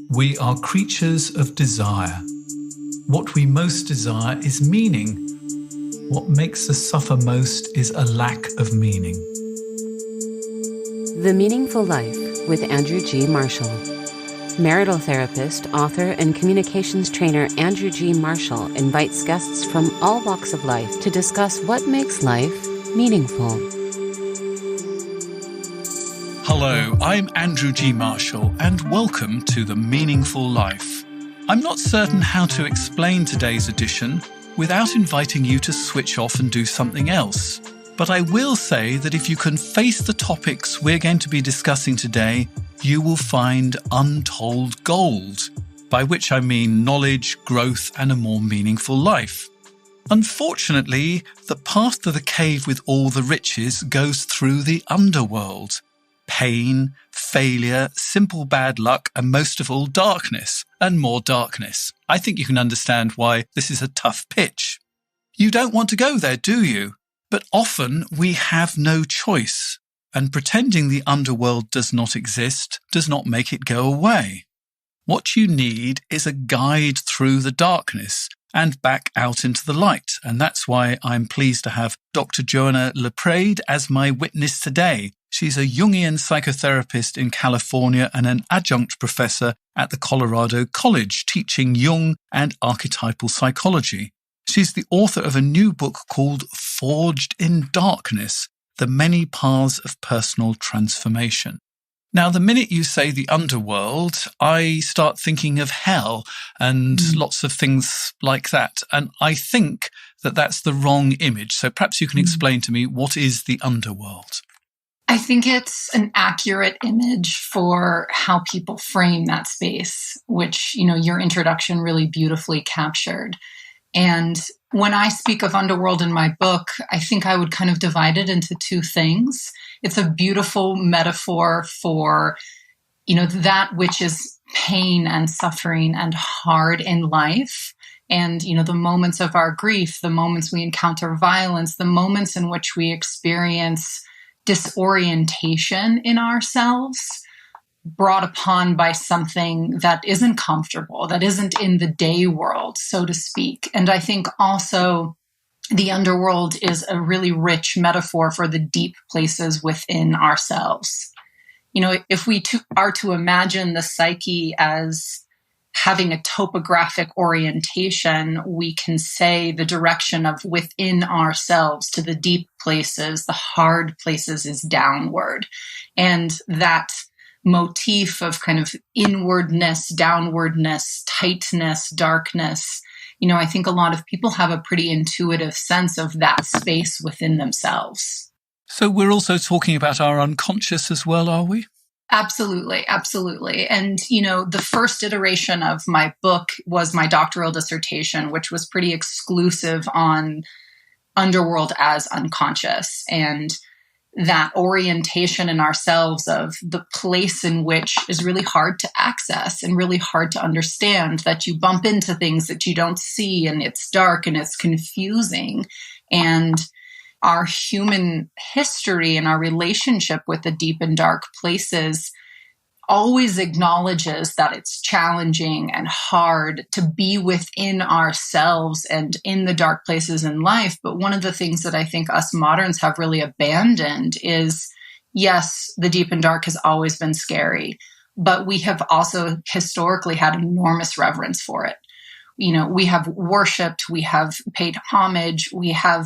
We are creatures of desire. What we most desire is meaning. What makes us suffer most is a lack of meaning. The Meaningful Life with Andrew G. Marshall. Marital therapist, author, and communications trainer Andrew G. Marshall invites guests from all walks of life to discuss what makes life meaningful. Hello, I'm Andrew G. Marshall, and welcome to The Meaningful Life. I'm not certain how to explain today's edition without inviting you to switch off and do something else. But I will say that if you can face the topics we're going to be discussing today, you will find untold gold, by which I mean knowledge, growth, and a more meaningful life. Unfortunately, the path to the cave with all the riches goes through the underworld. Pain, failure, simple bad luck, and most of all, darkness, and more darkness. I think you can understand why this is a tough pitch. You don't want to go there, do you? But often we have no choice, and pretending the underworld does not exist does not make it go away. What you need is a guide through the darkness and back out into the light, and that's why I'm pleased to have Dr Joanna LaPrade as my witness today. She's a Jungian psychotherapist in California and an adjunct professor at the Colorado College, teaching Jung and archetypal psychology. She's the author of a new book called Forged in Darkness, The Many Paths of Personal Transformation. Now, the minute you say the underworld, I start thinking of hell and lots of things like that. And I think that that's the wrong image. So perhaps you can explain to me, what is the underworld? I think it's an accurate image for how people frame that space, which, your introduction really beautifully captured. And when I speak of underworld in my book, I think I would kind of divide it into two things. It's a beautiful metaphor for, that which is pain and suffering and hard in life. And, the moments of our grief, the moments we encounter violence, the moments in which we experience disorientation in ourselves, brought upon by something that isn't comfortable, that isn't in the day world, so to speak. And I think also the underworld is a really rich metaphor for the deep places within ourselves. If we are to imagine the psyche as having a topographic orientation, we can say the direction of within ourselves to the deep places, the hard places, is downward. And that motif of kind of inwardness, downwardness, tightness, darkness, I think a lot of people have a pretty intuitive sense of that space within themselves. So we're also talking about our unconscious as well, are we? Absolutely, absolutely. And, the first iteration of my book was my doctoral dissertation, which was pretty exclusive on underworld as unconscious, and that orientation in ourselves of the place in which is really hard to access and really hard to understand, that you bump into things that you don't see, and it's dark and it's confusing. And our human history and our relationship with the deep and dark places always acknowledges that it's challenging and hard to be within ourselves and in the dark places in life. But one of the things that I think us moderns have really abandoned is, yes, the deep and dark has always been scary, but we have also historically had enormous reverence for it. We have worshipped, we have paid homage, we have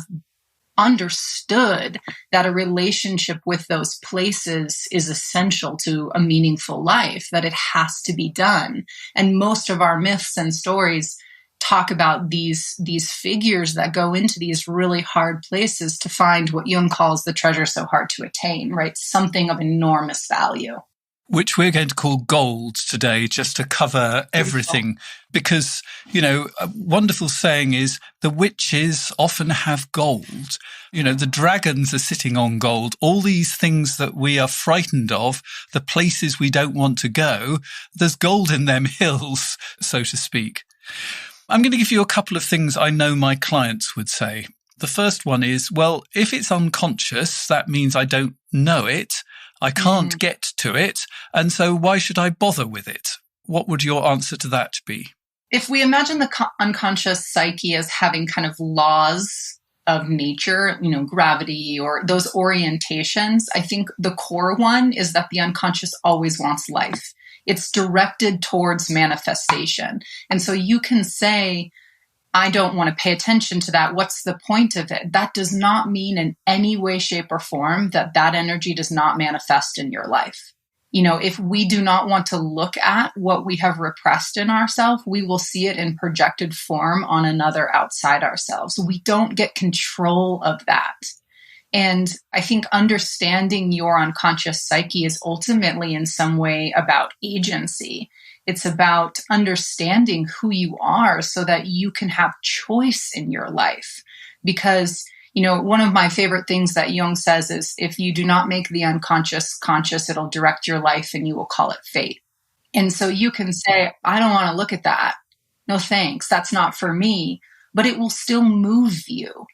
understood that a relationship with those places is essential to a meaningful life, that it has to be done. And most of our myths and stories talk about these figures that go into these really hard places to find what Jung calls the treasure so hard to attain, right? Something of enormous value. Which we're going to call gold today, just to cover everything. Because, a wonderful saying is, the witches often have gold. The dragons are sitting on gold. All these things that we are frightened of, the places we don't want to go, there's gold in them hills, so to speak. I'm going to give you a couple of things I know my clients would say. The first one is, well, if it's unconscious, that means I don't know it. I can't get to it. And so why should I bother with it? what would your answer to that be? If we imagine the unconscious psyche as having kind of laws of nature, gravity or those orientations, I think the core one is that the unconscious always wants life. It's directed towards manifestation. And so you can say, I don't want to pay attention to that. What's the point of it? That does not mean in any way, shape, or form that energy does not manifest in your life. If we do not want to look at what we have repressed in ourselves, we will see it in projected form on another outside ourselves. We don't get control of that. And I think understanding your unconscious psyche is ultimately in some way about agency. It's about understanding who you are so that you can have choice in your life. Because one of my favorite things that Jung says is, if you do not make the unconscious conscious, it'll direct your life and you will call it fate. And so you can say, I don't want to look at that. No thanks. That's not for me. But it will still move you.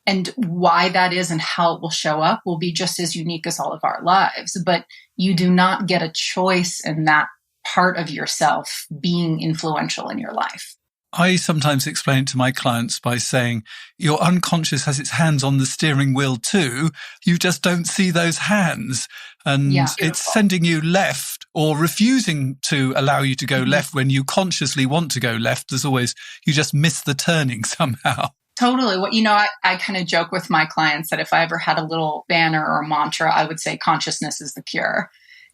And why that is and how it will show up will be just as unique as all of our lives. But you do not get a choice in that part of yourself being influential in your life. I sometimes explain it to my clients by saying, your unconscious has its hands on the steering wheel too. You just don't see those hands. And it's sending you left or refusing to allow you to go left when you consciously want to go left. There's always, you just miss the turning somehow. Totally. I kind of joke with my clients that if I ever had a little banner or mantra, I would say consciousness is the cure.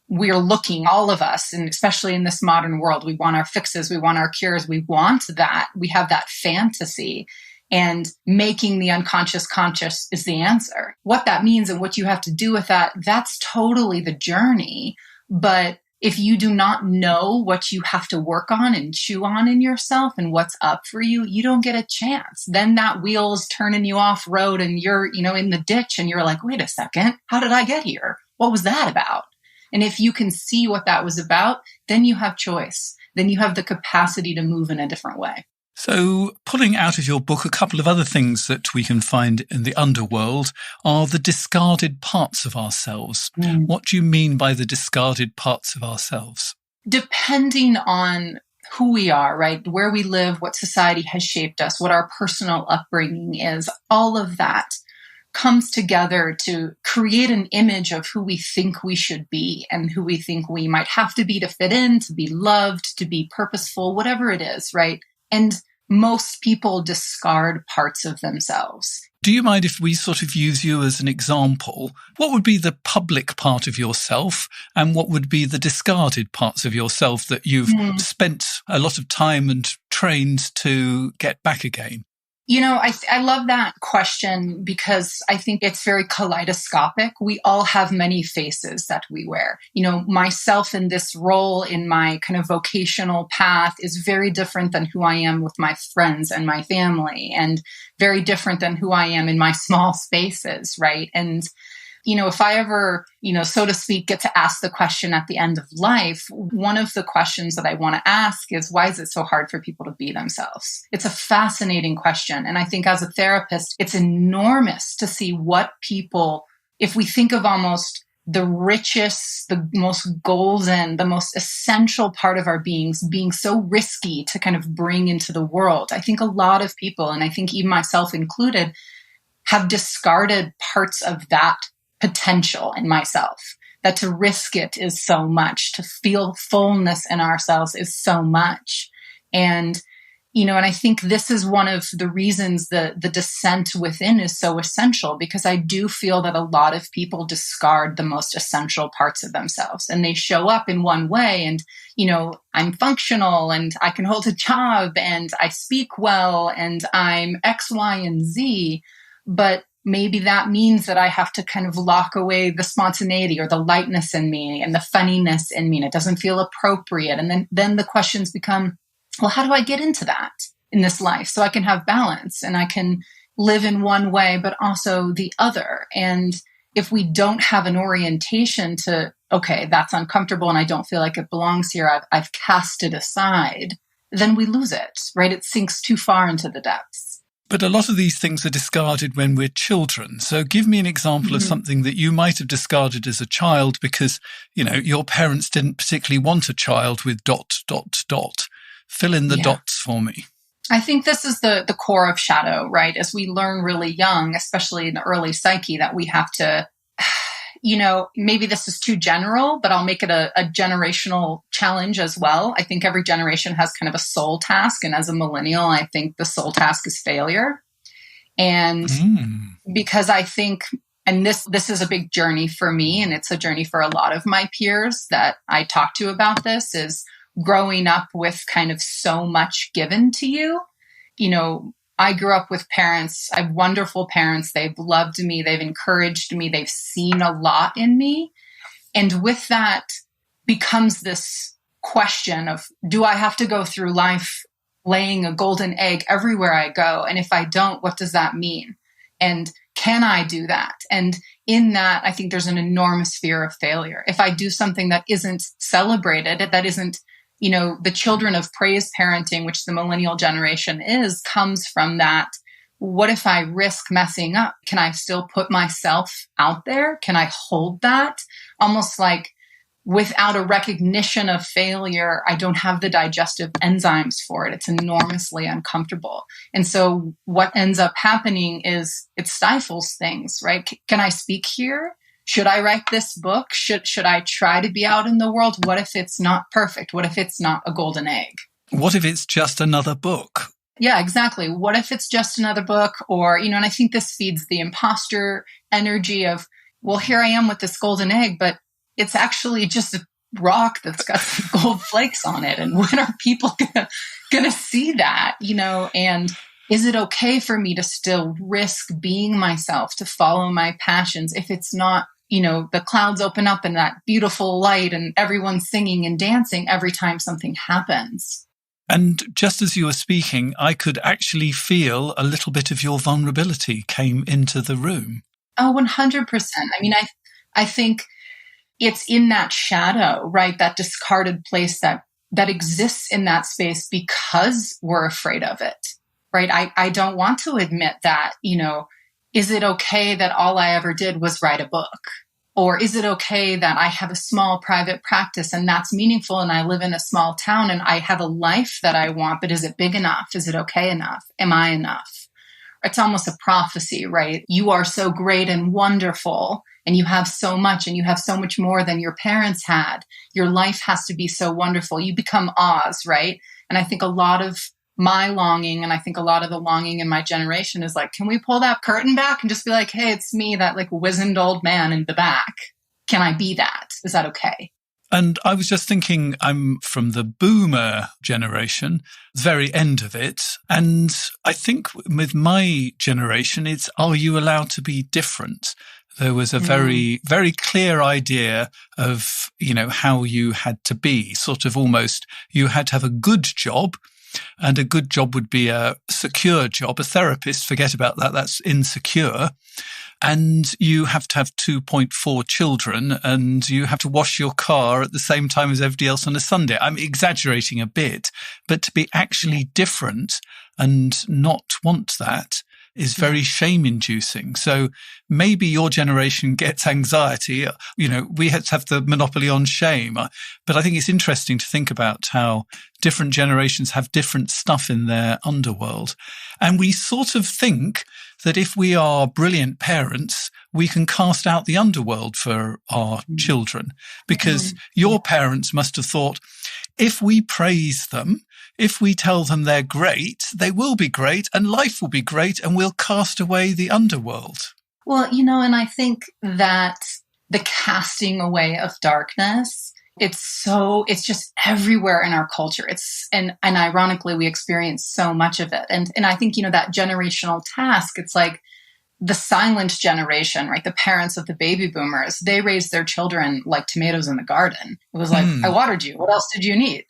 We're looking, all of us, and especially in this modern world, we want our fixes, we want our cures, we want that. We have that fantasy, and making the unconscious conscious is the answer. What that means and what you have to do with that, that's totally the journey. But if you do not know what you have to work on and chew on in yourself and what's up for you, you don't get a chance. Then that wheel is turning you off road and you're, in the ditch and you're like, wait a second, how did I get here? What was that about? And if you can see what that was about, then you have choice. Then you have the capacity to move in a different way. So pulling out of your book, a couple of other things that we can find in the underworld are the discarded parts of ourselves. What do you mean by the discarded parts of ourselves? Depending on who we are, right? Where we live, what society has shaped us, what our personal upbringing is, all of that comes together to create an image of who we think we should be and who we think we might have to be to fit in, to be loved, to be purposeful, whatever it is, right? And most people discard parts of themselves. Do you mind if we sort of use you as an example? What would be the public part of yourself and what would be the discarded parts of yourself that you've spent a lot of time and trained to get back again? I love that question because I think it's very kaleidoscopic. We all have many faces that we wear. Myself in this role in my kind of vocational path is very different than who I am with my friends and my family, and very different than who I am in my small spaces, right? And if I ever, so to speak, get to ask the question at the end of life, one of the questions that I want to ask is, why is it so hard for people to be themselves? It's a fascinating question. And I think as a therapist, it's enormous to see what people, if we think of almost the richest, the most golden, the most essential part of our beings being so risky to kind of bring into the world. I think a lot of people, and I think even myself included, have discarded parts of that potential in myself, that to risk it is so much, to feel fullness in ourselves is so much. And, and I think this is one of the reasons the descent within is so essential, because I do feel that a lot of people discard the most essential parts of themselves, and they show up in one way. And, I'm functional and I can hold a job and I speak well and I'm X, Y, and Z, but maybe that means that I have to kind of lock away the spontaneity or the lightness in me and the funniness in me, and it doesn't feel appropriate. And then the questions become, well, how do I get into that in this life so I can have balance and I can live in one way, but also the other? And if we don't have an orientation to, okay, that's uncomfortable and I don't feel like it belongs here, I've cast it aside, then we lose it, right? It sinks too far into the depths. But a lot of these things are discarded when we're children. So give me an example of something that you might have discarded as a child because, your parents didn't particularly want a child with ... Fill in the dots for me. I think this is the core of shadow, right? As we learn really young, especially in the early psyche, that we have to, maybe this is too general, but I'll make it a generational challenge as well. I think every generation has kind of a soul task. And as a millennial, I think the soul task is failure. And because I think, and this is a big journey for me, and it's a journey for a lot of my peers that I talk to about this, is growing up with kind of so much given to you. I grew up with parents. I have wonderful parents. They've loved me. They've encouraged me. They've seen a lot in me. And with that becomes this question of, do I have to go through life laying a golden egg everywhere I go? And if I don't, what does that mean? And can I do that? And in that, I think there's an enormous fear of failure. If I do something that isn't celebrated, that isn't, the children of praise parenting, which the millennial generation comes from that. What if I risk messing up? Can I still put myself out there? Can I hold that? Almost like without a recognition of failure, I don't have the digestive enzymes for it. It's enormously uncomfortable. And so what ends up happening is it stifles things, right? Can I speak here? Should I write this book? Should I try to be out in the world? What if it's not perfect? What if it's not a golden egg? What if it's just another book? Yeah, exactly. What if it's just another book? Or, and I think this feeds the imposter energy of, well, here I am with this golden egg, but it's actually just a rock that's got some gold flakes on it. And when are people gonna see that, and is it okay for me to still risk being myself, to follow my passions if it's not, the clouds open up and that beautiful light and everyone's singing and dancing every time something happens? And just as you were speaking, I could actually feel a little bit of your vulnerability came into the room. Oh, 100%. I think it's in that shadow, right? That discarded place that exists in that space because we're afraid of it, right? I don't want to admit that, is it okay that all I ever did was write a book? Or is it okay that I have a small private practice and that's meaningful and I live in a small town and I have a life that I want, but is it big enough? Is it okay enough? Am I enough? It's almost a prophecy, right? You are so great and wonderful and you have so much and you have so much more than your parents had. Your life has to be so wonderful. You become Oz, right? And I think a lot of my longing, and I think a lot of the longing in my generation is like, can we pull that curtain back and just be like, hey, it's me, that like wizened old man in the back. Can I be that? Is that okay? And I was just thinking, I'm from the boomer generation, the very end of it. And I think with my generation, it's, are you allowed to be different? There was a very, very clear idea of, how you had to be, sort of almost, you had to have a good job. And a good job would be a secure job. A therapist, forget about that. That's insecure. And you have to have 2.4 children and you have to wash your car at the same time as everybody else on a Sunday. I'm exaggerating a bit, but to be actually different and not want that is very shame-inducing. So maybe your generation gets anxiety. We had to have the monopoly on shame. But I think it's interesting to think about how different generations have different stuff in their underworld. And we sort of think that if we are brilliant parents, we can cast out the underworld for our children. Because your parents must have thought, if we praise them, if we tell them they're great, they will be great and life will be great and we'll cast away the underworld. Well, and I think that the casting away of darkness, it's just everywhere in our culture. And ironically, we experience so much of it. And I think, that generational task, it's like the silent generation, right? The parents of the baby boomers, they raised their children like tomatoes in the garden. It was like, I watered you. What else did you need?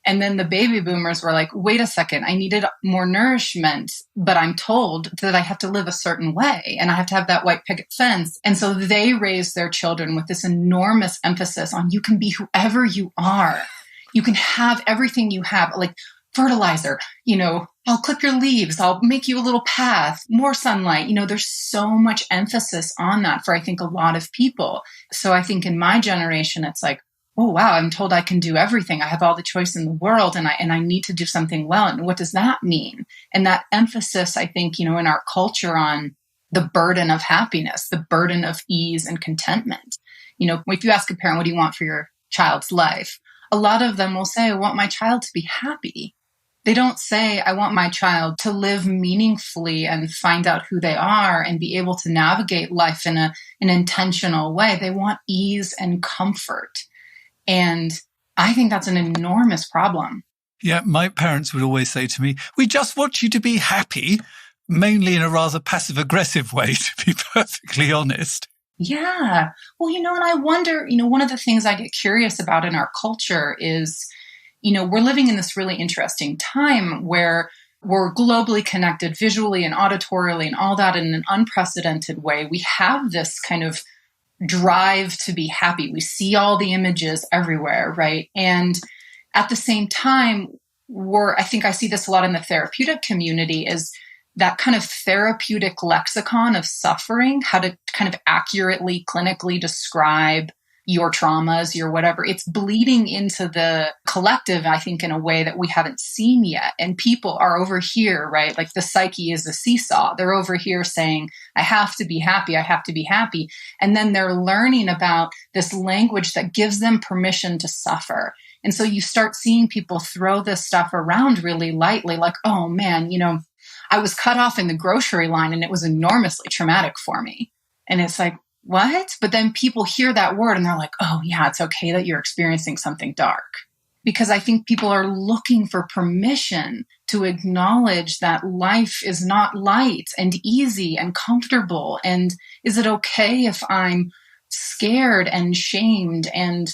And then the baby boomers were like, wait a second, I needed more nourishment, but I'm told that I have to live a certain way and I have to have that white picket fence. And so they raised their children with this enormous emphasis on you can be whoever you are. You can have everything you have, like fertilizer, I'll clip your leaves. I'll make you a little path, more sunlight. There's so much emphasis on that for, I think, a lot of people. So I think in my generation, it's like, oh, wow, I'm told I can do everything. I have all the choice in the world and I need to do something well. And what does that mean? And that emphasis, I think, in our culture on the burden of happiness, the burden of ease and contentment. If you ask a parent, what do you want for your child's life? A lot of them will say, I want my child to be happy. They don't say, I want my child to live meaningfully and find out who they are and be able to navigate life in an intentional way. They want ease and comfort. And I think that's an enormous problem. Yeah, my parents would always say to me, we just want you to be happy, mainly in a rather passive-aggressive way, to be perfectly honest. Yeah. Well, and I wonder, one of the things I get curious about in our culture is, we're living in this really interesting time where we're globally connected visually and auditorily and all that in an unprecedented way. We have this kind of drive to be happy. We see all the images everywhere, right? And at the same time, I think I see this a lot in the therapeutic community, is that kind of therapeutic lexicon of suffering, how to kind of accurately, clinically describe your traumas, your whatever. It's bleeding into the collective, I think, in a way that we haven't seen yet. And people are over here, right? Like the psyche is a seesaw. They're over here saying, I have to be happy. I have to be happy. And then they're learning about this language that gives them permission to suffer. And so you start seeing people throw this stuff around really lightly, like, oh man, I was cut off in the grocery line and it was enormously traumatic for me. And it's like, what? But then people hear that word and they're like, oh yeah, it's okay that you're experiencing something dark. Because I think people are looking for permission to acknowledge that life is not light and easy and comfortable. And is it okay if I'm scared and shamed and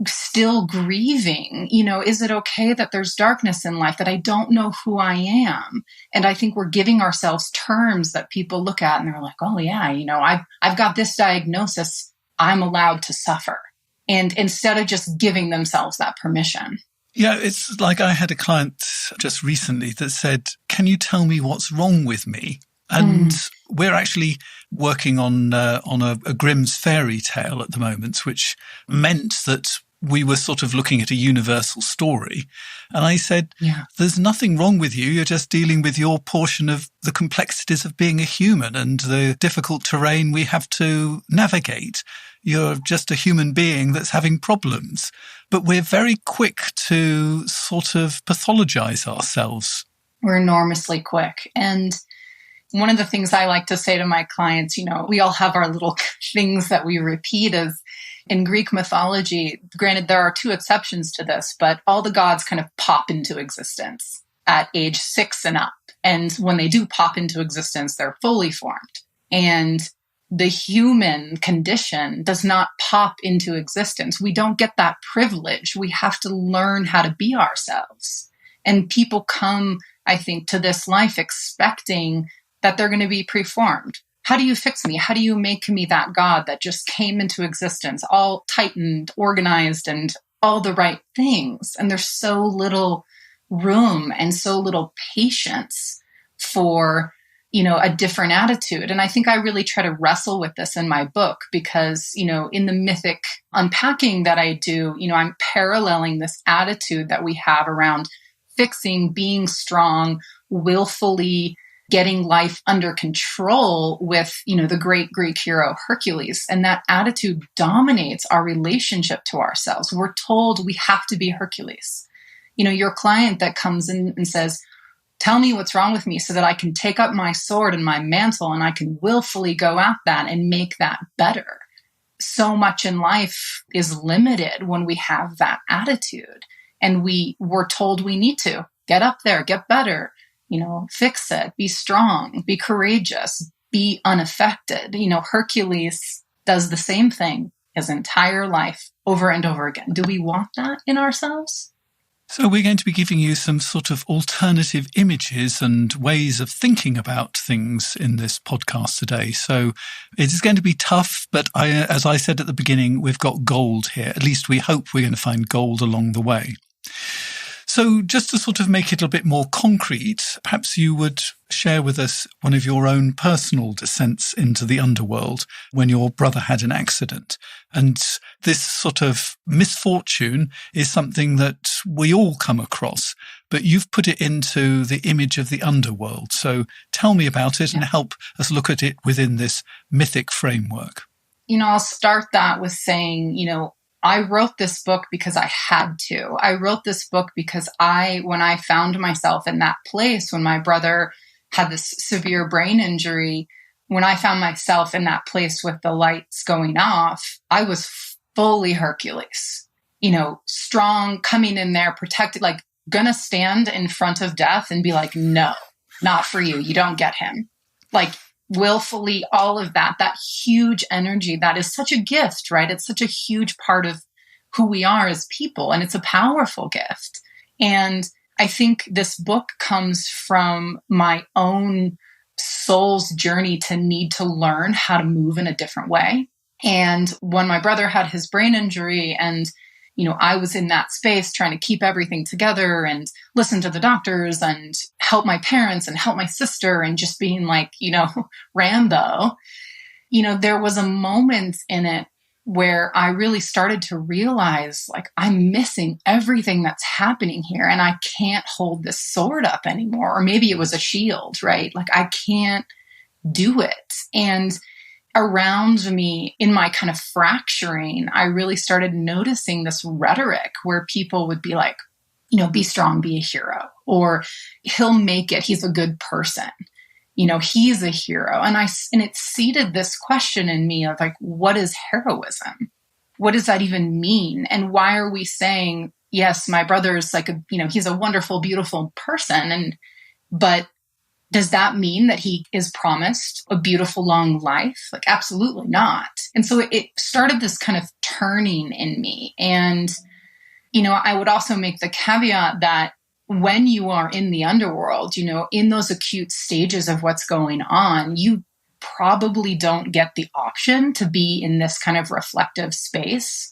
still grieving? Is it okay that there's darkness in life, that I don't know who I am? And I think we're giving ourselves terms that people look at and they're like, oh yeah, I've got this diagnosis, I'm allowed to suffer. And instead of just giving themselves that permission. Yeah, it's like I had a client just recently that said, can you tell me what's wrong with me? And we're actually working on a Grimm's fairy tale at the moment, which meant that we were sort of looking at a universal story. And I said, There's nothing wrong with you. You're just dealing with your portion of the complexities of being a human and the difficult terrain we have to navigate. You're just a human being that's having problems. But we're very quick to sort of pathologize ourselves. We're enormously quick. And one of the things I like to say to my clients, we all have our little things that we repeat as in Greek mythology. Granted, there are two exceptions to this, but all the gods kind of pop into existence at age 6 and up. And when they do pop into existence, they're fully formed. And the human condition does not pop into existence. We don't get that privilege. We have to learn how to be ourselves. And people come, I think, to this life expecting that they're going to be preformed. How do you fix me? How do you make me that God that just came into existence, all tightened, organized, and all the right things? And there's so little room and so little patience for, a different attitude. And I think I really try to wrestle with this in my book because, in the mythic unpacking that I do, I'm paralleling this attitude that we have around fixing, being strong, willfully getting life under control with, the great Greek hero Hercules. And that attitude dominates our relationship to ourselves. We're told we have to be Hercules. Your client that comes in and says, tell me what's wrong with me so that I can take up my sword and my mantle and I can willfully go at that and make that better. So much in life is limited when we have that attitude. And we're told we need to get up there, get better, fix it, be strong, be courageous, be unaffected. Hercules does the same thing his entire life over and over again. Do we want that in ourselves? So we're going to be giving you some sort of alternative images and ways of thinking about things in this podcast today. So it is going to be tough, but as I said at the beginning, we've got gold here. At least we hope we're going to find gold along the way. So just to sort of make it a bit more concrete, perhaps you would share with us one of your own personal descents into the underworld when your brother had an accident. And this sort of misfortune is something that we all come across, but you've put it into the image of the underworld. So tell me about it and help us look at it within this mythic framework. I'll start that with saying, I wrote this book because I had to. I wrote this book because when I found myself in that place, when my brother had this severe brain injury, when I found myself in that place with the lights going off, I was fully Hercules, strong, coming in there, protected, like gonna stand in front of death and be like, no, not for you. You don't get him. Like, willfully, all of that huge energy, that is such a gift, right? It's such a huge part of who we are as people, and it's a powerful gift. And I think this book comes from my own soul's journey to need to learn how to move in a different way. And when my brother had his brain injury and I was in that space trying to keep everything together and listen to the doctors and help my parents and help my sister and just being like, Rambo, there was a moment in it where I really started to realize, like, I'm missing everything that's happening here and I can't hold this sword up anymore. Or maybe it was a shield, right? Like, I can't do it. And around me in my kind of fracturing, I really started noticing this rhetoric where people would be like, be strong, be a hero, or he'll make it. He's a good person. He's a hero. And it seeded this question in me of like, what is heroism? What does that even mean? And why are we saying, yes, my brother is like he's a wonderful, beautiful person. But does that mean that he is promised a beautiful, long life? Like, absolutely not. And so it started this kind of turning in me. And, I would also make the caveat that when you are in the underworld, in those acute stages of what's going on, you probably don't get the option to be in this kind of reflective space.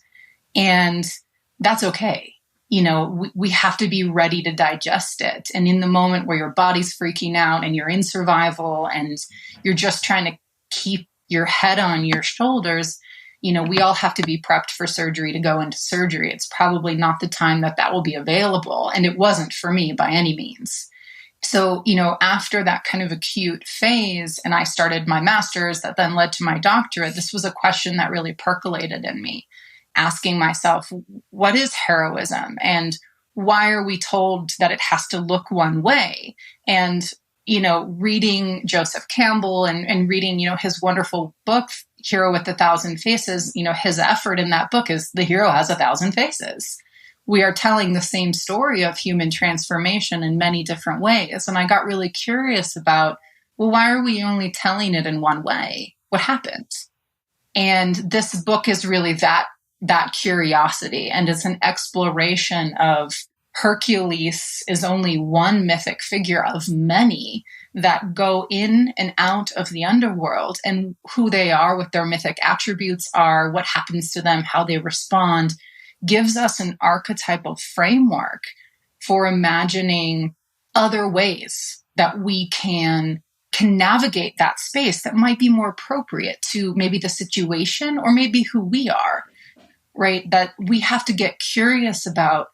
And that's okay. We have to be ready to digest it. And in the moment where your body's freaking out and you're in survival and you're just trying to keep your head on your shoulders, we all have to be prepped for surgery to go into surgery. It's probably not the time that will be available. And it wasn't for me by any means. So, after that kind of acute phase, and I started my master's that then led to my doctorate, this was a question that really percolated in me. Asking myself, what is heroism? And why are we told that it has to look one way? And, reading Joseph Campbell and reading, his wonderful book, Hero with 1,000 Faces, his effort in that book is the hero has 1,000 faces. We are telling the same story of human transformation in many different ways. And I got really curious about, well, why are we only telling it in one way? What happened? And this book is really that curiosity. And it's an exploration of Hercules is only one mythic figure of many that go in and out of the underworld, and who they are, what their mythic attributes are, what happens to them, how they respond, gives us an archetypal framework for imagining other ways that we can navigate that space that might be more appropriate to maybe the situation or maybe who we are. Right? That we have to get curious about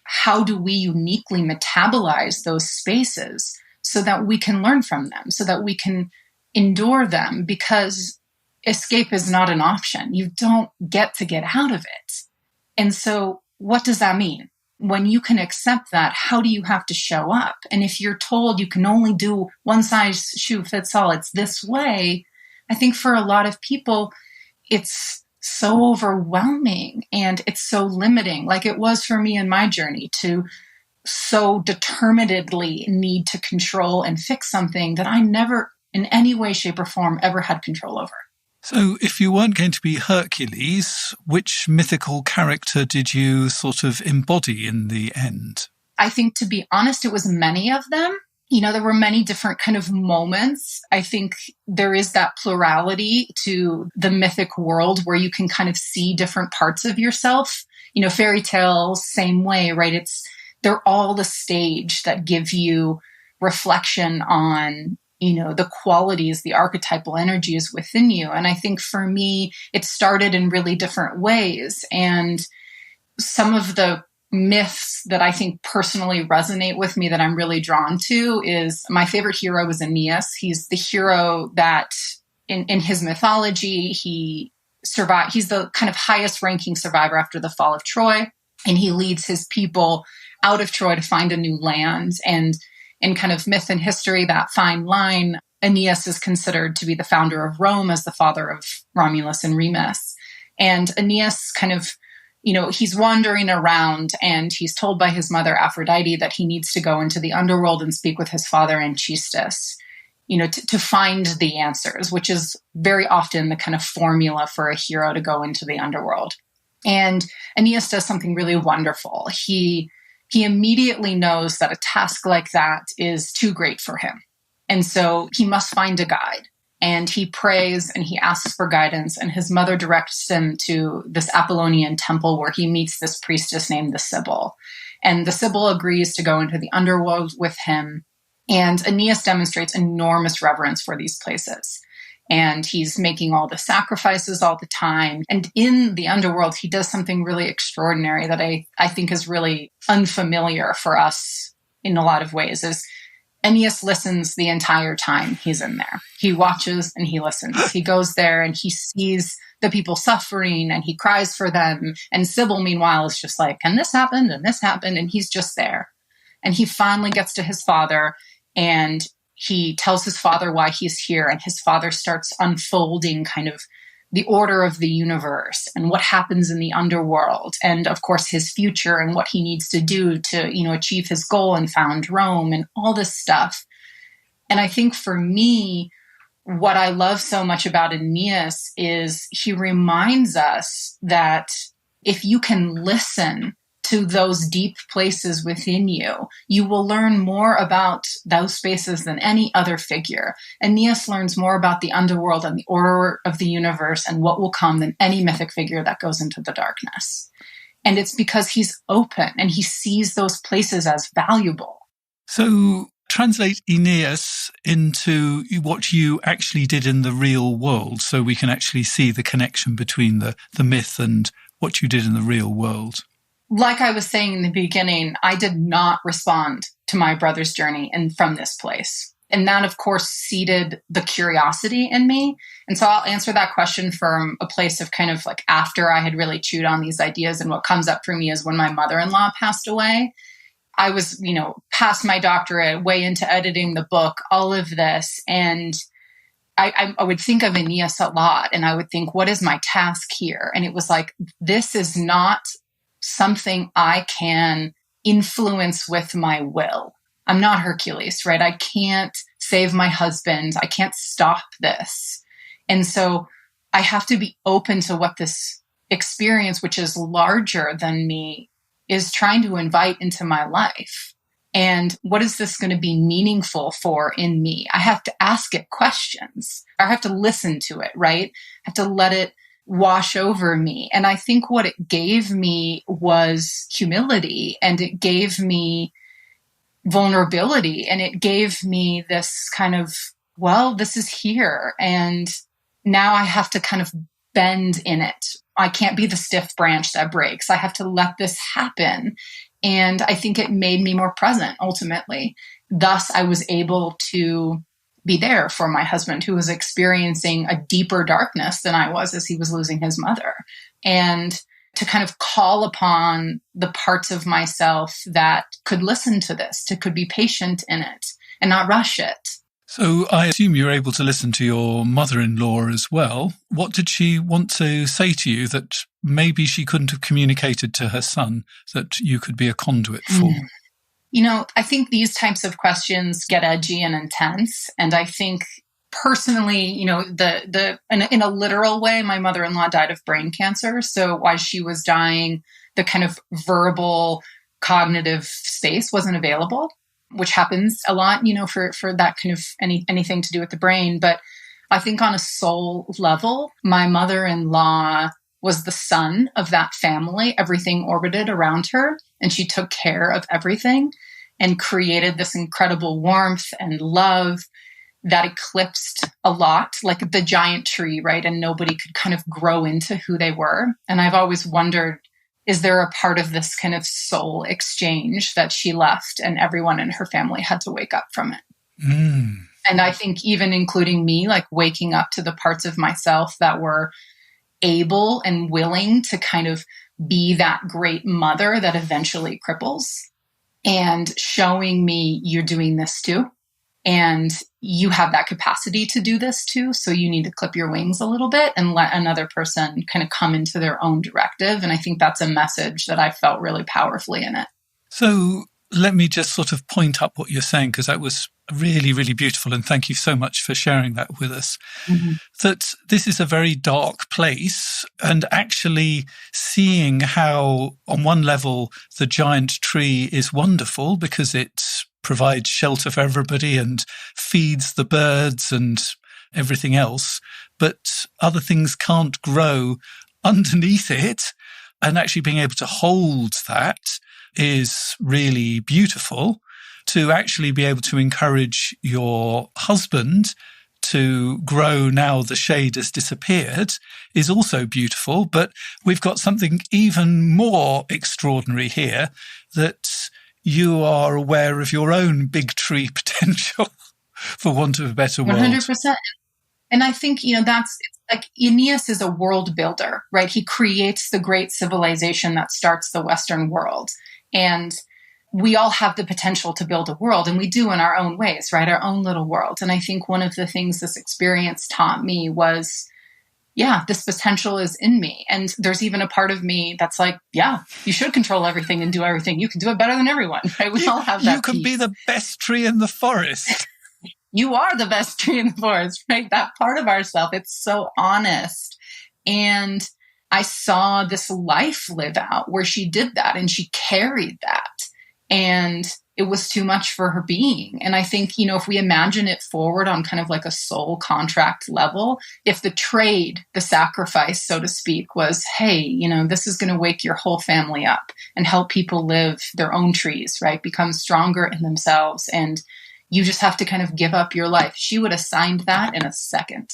how do we uniquely metabolize those spaces so that we can learn from them, so that we can endure them, because escape is not an option. You don't get to get out of it. And so what does that mean? When you can accept that, how do you have to show up? And if you're told you can only do one size shoe fits all, it's this way, I think for a lot of people, it's so overwhelming and it's so limiting, like it was for me in my journey to so determinedly need to control and fix something that I never in any way, shape, or form ever had control over. So if you weren't going to be Hercules, which mythical character did you sort of embody in the end? I think, to be honest, it was many of them. There were many different kind of moments. I think there is that plurality to the mythic world where you can kind of see different parts of yourself. Fairy tales, same way, right? It's they're all the stage that give you reflection on, the qualities, the archetypal energies within you. And I think for me, it started in really different ways. And some of the myths that I think personally resonate with me that I'm really drawn to is my favorite hero is Aeneas. He's the hero that in his mythology, he survived. He's the kind of highest ranking survivor after the fall of Troy. And he leads his people out of Troy to find a new land. And in kind of myth and history, that fine line, Aeneas is considered to be the founder of Rome as the father of Romulus and Remus. And Aeneas kind of, he's wandering around and he's told by his mother Aphrodite that he needs to go into the underworld and speak with his father Anchises, to find the answers, which is very often the kind of formula for a hero to go into the underworld. And Aeneas does something really wonderful. He immediately knows that a task like that is too great for him. And so he must find a guide. And he prays and he asks for guidance. And his mother directs him to this Apollonian temple where he meets this priestess named the Sibyl. And the Sibyl agrees to go into the underworld with him. And Aeneas demonstrates enormous reverence for these places. And he's making all the sacrifices all the time. And in the underworld, he does something really extraordinary that I think is really unfamiliar for us in a lot of ways, is Aeneas listens the entire time he's in there. He watches and he listens. He goes there and he sees the people suffering and he cries for them. And Sibyl, meanwhile, is just like, and this happened and this happened. And he's just there. And he finally gets to his father and he tells his father why he's here, and his father starts unfolding kind of the order of the universe and what happens in the underworld, and of course his future and what he needs to do to, achieve his goal and found Rome and all this stuff. And I think for me, what I love so much about Aeneas is he reminds us that if you can listen to those deep places within you, you will learn more about those spaces than any other figure. Aeneas learns more about the underworld and the order of the universe and what will come than any mythic figure that goes into the darkness. And it's because he's open and he sees those places as valuable. So translate Aeneas into what you actually did in the real world so we can actually see the connection between the myth and what you did in the real world. Like I was saying in the beginning, I did not respond to my brother's journey and from this place. And that, of course, seeded the curiosity in me. And so I'll answer that question from a place of kind of like after I had really chewed on these ideas. And what comes up for me is when my mother-in-law passed away. I was, past my doctorate, way into editing the book, all of this. And I would think of Aeneas a lot. And I would think, what is my task here? And it was like, this is not something I can influence with my will. I'm not Hercules, right? I can't save my husband. I can't stop this. And so I have to be open to what this experience, which is larger than me, is trying to invite into my life. And what is this going to be meaningful for in me? I have to ask it questions. I have to listen to it, right? I have to let it wash over me. And I think what it gave me was humility, and it gave me vulnerability, and it gave me this kind of, well, this is here. And now I have to kind of bend in it. I can't be the stiff branch that breaks. I have to let this happen. And I think it made me more present ultimately. Thus, I was able to be there for my husband, who was experiencing a deeper darkness than I was as he was losing his mother, and to kind of call upon the parts of myself that could listen to this, could be patient in it and not rush it. So I assume you're able to listen to your mother-in-law as well. What did she want to say to you that maybe she couldn't have communicated to her son that you could be a conduit for? I think these types of questions get edgy and intense. And I think personally, in a literal way, my mother-in-law died of brain cancer. So while she was dying, the kind of verbal cognitive space wasn't available, which happens a lot, for that kind of anything to do with the brain. But I think on a soul level, my mother-in-law was the sun of that family. Everything orbited around her, and she took care of everything and created this incredible warmth and love that eclipsed a lot, like the giant tree, right? And nobody could kind of grow into who they were. And I've always wondered, is there a part of this kind of soul exchange that she left and everyone in her family had to wake up from it? And I think even including me, like waking up to the parts of myself that were able and willing to kind of be that great mother that eventually cripples, and showing me you're doing this too. And you have that capacity to do this too. So you need to clip your wings a little bit and let another person kind of come into their own directive. And I think that's a message that I felt really powerfully in it. So let me just sort of point up what you're saying, because that was really, really beautiful. And thank you so much for sharing that with us. That this is a very dark place, and actually seeing how on one level the giant tree is wonderful because it provides shelter for everybody and feeds the birds and everything else, but other things can't grow underneath it. And actually being able to hold that is really beautiful. To actually be able to encourage your husband to grow now the shade has disappeared is also beautiful. But we've got something even more extraordinary here, that you are aware of your own big tree potential, for want of a better word. 100%. And I think, it's like Aeneas is a world builder, right? He creates the great civilization that starts the Western world. And we all have the potential to build a world, and we do in our own ways, right? Our own little world. And I think one of the things this experience taught me was, this potential is in me. And there's even a part of me that's like, you should control everything and do everything. You can do it better than everyone, right? We all have that. You can be the best tree in the forest. You are the best tree in the forest, right? That part of ourselves, it's so honest. And I saw this life live out where she did that and she carried that. And it was too much for her being. And I think, if we imagine it forward on kind of like a soul contract level, if the trade, the sacrifice, so to speak, was, hey, this is going to wake your whole family up and help people live their own trees, right? Become stronger in themselves. And you just have to kind of give up your life. She would have signed that in a second.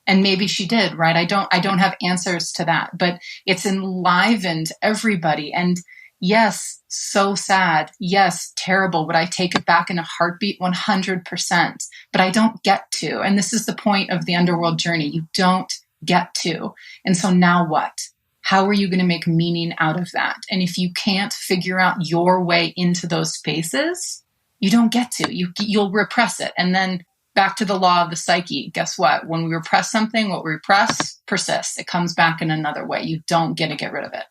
And maybe she did, right? I don't have answers to that, but it's enlivened everybody. And yes, so sad. Yes, terrible. Would I take it back in a heartbeat? 100%. But I don't get to. And this is the point of the Underworld journey. You don't get to. And so now what? How are you going to make meaning out of that? And if you can't figure out your way into those spaces, you don't get to. You'll repress it. And then back to the law of the psyche. Guess what? When we repress something, what we repress persists. It comes back in another way. You don't get to get rid of it.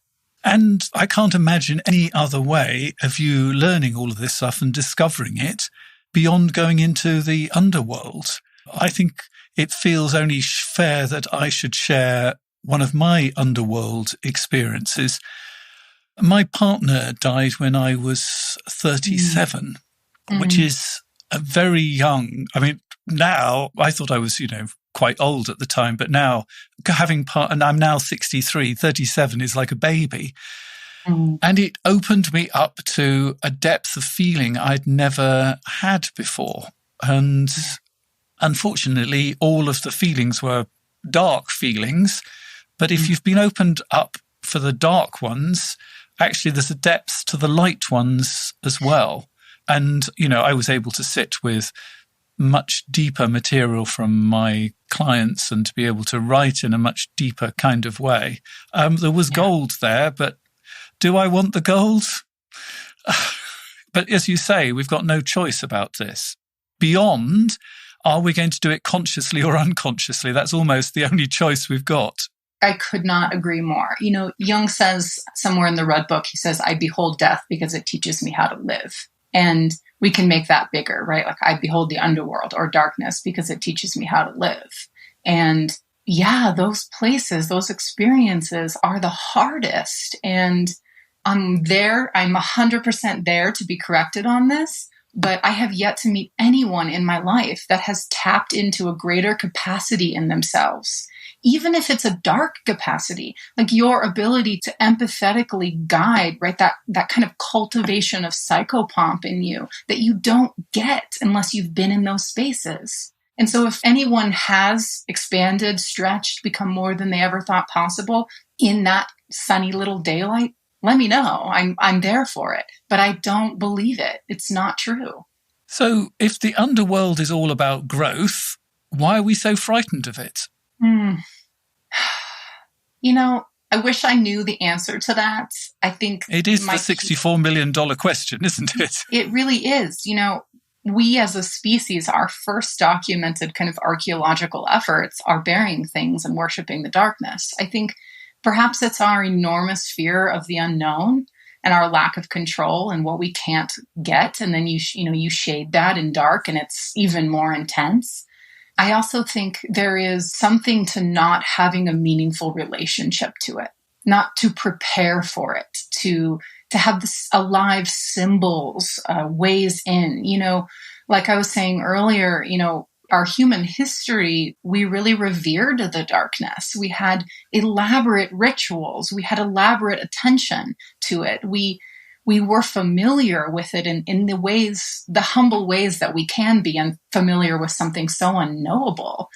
And I can't imagine any other way of you learning all of this stuff and discovering it beyond going into the underworld. I think it feels only fair that I should share one of my underworld experiences. My partner died when I was 37, which is a very young. I mean, now I thought I was, quite old at the time, but now and I'm now 63, 37 is like a baby. And it opened me up to a depth of feeling I'd never had before. And unfortunately, all of the feelings were dark feelings. But if you've been opened up for the dark ones, actually there's a depth to the light ones as well. And, I was able to sit with much deeper material from my clients and to be able to write in a much deeper kind of way. There was gold there, but do I want the gold? But as you say, we've got no choice about this. Beyond, are we going to do it consciously or unconsciously? That's almost the only choice we've got. I could not agree more. Jung says somewhere in the Red Book, he says, I behold death because it teaches me how to live. And we can make that bigger, right? Like I behold the underworld or darkness because it teaches me how to live. And those places, those experiences are the hardest. And I'm 100% there to be corrected on this, but I have yet to meet anyone in my life that has tapped into a greater capacity in themselves even if it's a dark capacity, like your ability to empathetically guide, right? That kind of cultivation of psychopomp in you that you don't get unless you've been in those spaces. And so if anyone has expanded, stretched, become more than they ever thought possible in that sunny little daylight, let me know. I'm there for it, but I don't believe it. It's not true. So if the underworld is all about growth, why are we so frightened of it? You know, I wish I knew the answer to that. I think it is the $64 million question, isn't it? It really is. You know, we as a species, our first documented kind of archaeological efforts are burying things and worshiping the darkness. I think perhaps it's our enormous fear of the unknown and our lack of control and what we can't get. And then you shade that in dark and it's even more intense. I also think there is something to not having a meaningful relationship to it, not to prepare for it, to have this alive symbols, ways in, like I was saying earlier, our human history, we really revered the darkness. We had elaborate rituals. We had elaborate attention to it. We were familiar with it in the ways, the humble ways that we can be, and familiar with something so unknowable.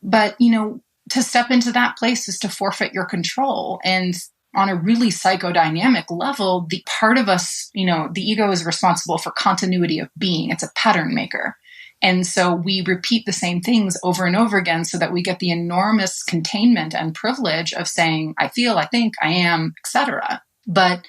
But, to step into that place is to forfeit your control. And on a really psychodynamic level, the part of us, the ego is responsible for continuity of being. It's a pattern maker. And so we repeat the same things over and over again so that we get the enormous containment and privilege of saying, I feel, I think, I am, etc. But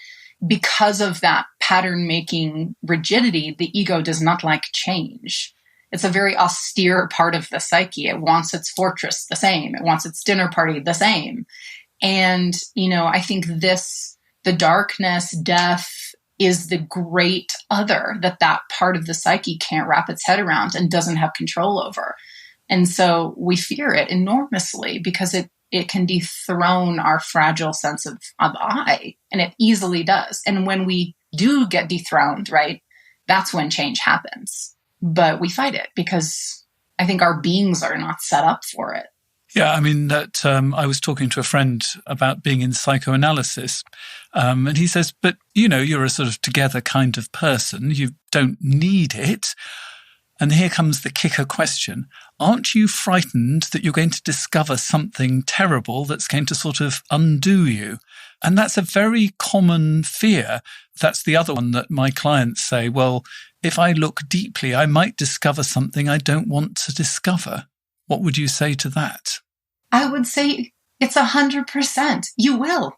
because of that pattern-making rigidity, the ego does not like change. It's a very austere part of the psyche. It wants its fortress the same. It wants its dinner party the same. And, I think the darkness, death, is the great other that part of the psyche can't wrap its head around and doesn't have control over. And so we fear it enormously because it can dethrone our fragile sense of I, and it easily does. And when we do get dethroned, right, that's when change happens. But we fight it because I think our beings are not set up for it. Yeah, I mean, I was talking to a friend about being in psychoanalysis, and he says, but, you're a sort of together kind of person. You don't need it. And here comes the kicker question. Aren't you frightened that you're going to discover something terrible that's going to sort of undo you? And that's a very common fear. That's the other one that my clients say, well, if I look deeply, I might discover something I don't want to discover. What would you say to that? I would say it's 100%. You will.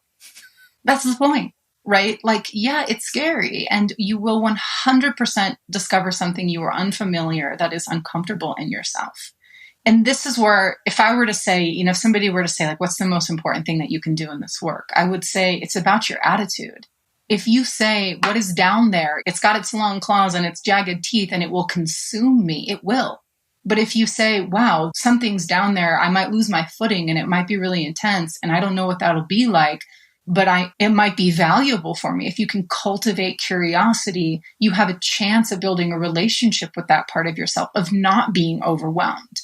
That's the point, right? Like, yeah, it's scary. And you will 100% discover something you are unfamiliar that is uncomfortable in yourself. And this is where, if I were to say, if somebody were to say, like, what's the most important thing that you can do in this work? I would say it's about your attitude. If you say, what is down there? It's got its long claws and its jagged teeth and it will consume me. It will. But if you say, wow, something's down there, I might lose my footing and it might be really intense and I don't know what that'll be like, but it might be valuable for me. If you can cultivate curiosity, you have a chance of building a relationship with that part of yourself, of not being overwhelmed.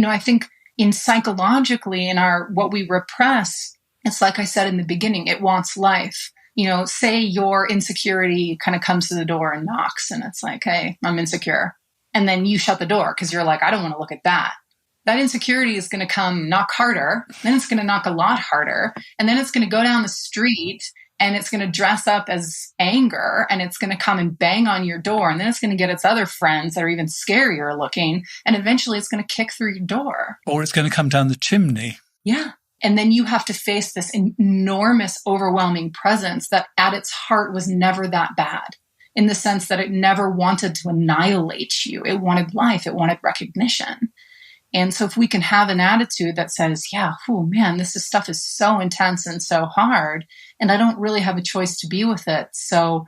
I think psychologically in what we repress, it's like I said in the beginning, it wants life. Say your insecurity kind of comes to the door and knocks and it's like, hey, I'm insecure. And then you shut the door because you're like, I don't want to look at that. That insecurity is going to come knock harder. Then it's going to knock a lot harder. And then it's going to go down the street and it's going to dress up as anger and it's going to come and bang on your door. And then it's going to get its other friends that are even scarier looking. And eventually it's going to kick through your door. Or it's going to come down the chimney. Yeah. And then you have to face this enormous, overwhelming presence that at its heart was never that bad, in the sense that it never wanted to annihilate you. It wanted life. It wanted recognition. And so if we can have an attitude that says, yeah, oh man, stuff is so intense and so hard, and I don't really have a choice to be with it. So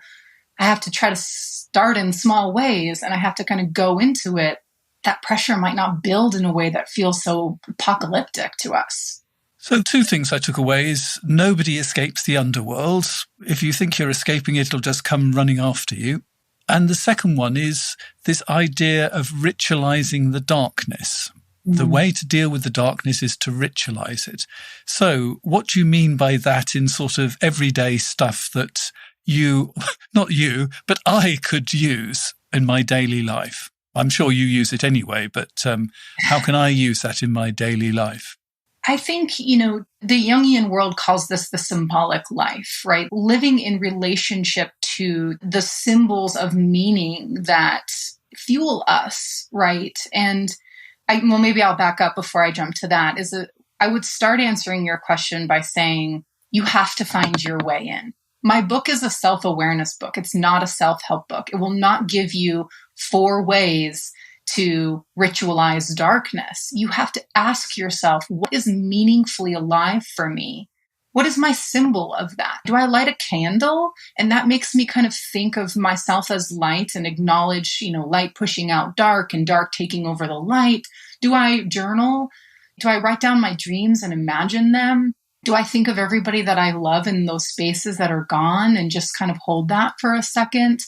I have to try to start in small ways and I have to kind of go into it. That pressure might not build in a way that feels so apocalyptic to us. So 2 things I took away is nobody escapes the underworld. If you think you're escaping it, it'll just come running after you. And the second one is this idea of ritualizing the darkness. The way to deal with the darkness is to ritualize it. So what do you mean by that in sort of everyday stuff that not you, but I could use in my daily life? I'm sure you use it anyway, but how can I use that in my daily life? I think, the Jungian world calls this the symbolic life, right? Living in relationship to the symbols of meaning that fuel us, right? And maybe I'll back up before I jump to that. I would start answering your question by saying, you have to find your way in. My book is a self-awareness book. It's not a self-help book. It will not give you 4 ways to ritualize darkness. You have to ask yourself, what is meaningfully alive for me? What is my symbol of that? Do I light a candle? And that makes me kind of think of myself as light and acknowledge, light pushing out dark and dark taking over the light. Do I journal? Do I write down my dreams and imagine them? Do I think of everybody that I love in those spaces that are gone and just kind of hold that for a second?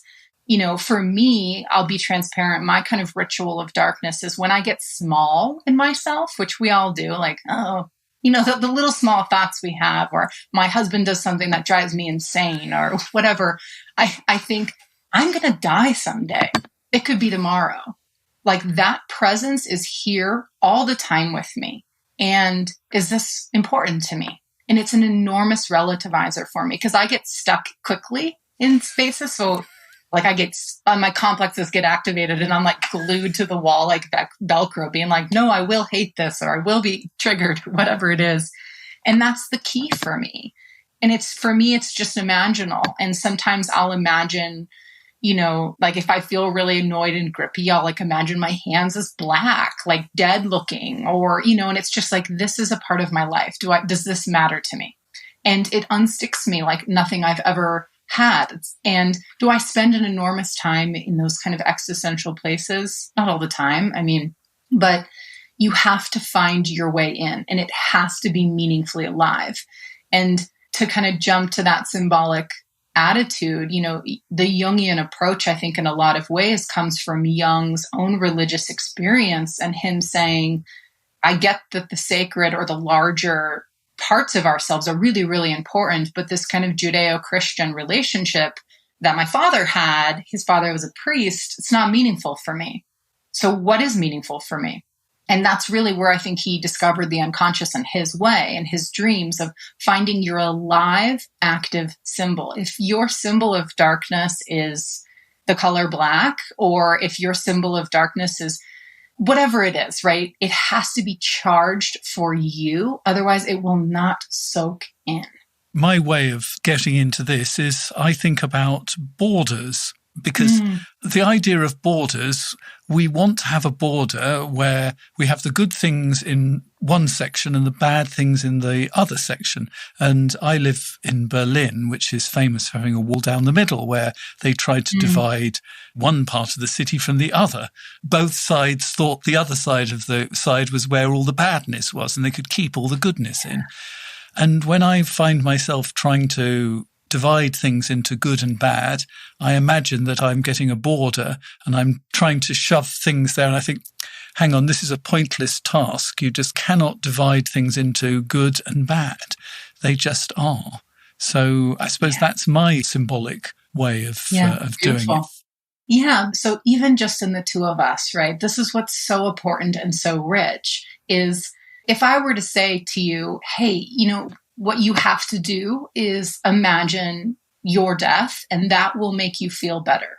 For me, I'll be transparent. My kind of ritual of darkness is when I get small in myself, which we all do, like, the little small thoughts we have, or my husband does something that drives me insane or whatever. I think I'm going to die someday. It could be tomorrow. Like, that presence is here all the time with me. And is this important to me? And it's an enormous relativizer for me because I get stuck quickly in spaces. So like my complexes get activated and I'm like glued to the wall, like Velcro, being like, no, I will hate this, or I will be triggered, whatever it is. And that's the key for me. And for me, it's just imaginal. And sometimes I'll imagine, like if I feel really annoyed and grippy, I'll like imagine my hands as black, like dead looking, or, and it's just like, this is a part of my life. Does this matter to me? And it unsticks me like nothing I've ever had. And do I spend an enormous time in those kind of existential places? Not all the time. But you have to find your way in, and it has to be meaningfully alive. And to kind of jump to that symbolic attitude, the Jungian approach, I think in a lot of ways comes from Jung's own religious experience and him saying, I get that the sacred or the larger parts of ourselves are really, really important, but this kind of Judeo-Christian relationship that my father had, his father was a priest, it's not meaningful for me. So what is meaningful for me? And that's really where I think he discovered the unconscious in his way and his dreams of finding your alive, active symbol. If your symbol of darkness is the color black, or if your symbol of darkness is whatever it is, right? It has to be charged for you. Otherwise, it will not soak in. My way of getting into this is I think about borders, because the idea of borders, we want to have a border where we have the good things in one section and the bad things in the other section. And I live in Berlin, which is famous for having a wall down the middle where they tried to divide one part of the city from the other. Both sides thought the other side of the side was where all the badness was and they could keep all the goodness in. And when I find myself trying to divide things into good and bad, I imagine that I'm getting a border and I'm trying to shove things there. And I think, hang on, this is a pointless task. You just cannot divide things into good and bad. They just are. So I suppose that's my symbolic way of doing it. Yeah. So even just in the two of us, right? This is what's so important and so rich is if I were to say to you, hey, what you have to do is imagine your death and that will make you feel better.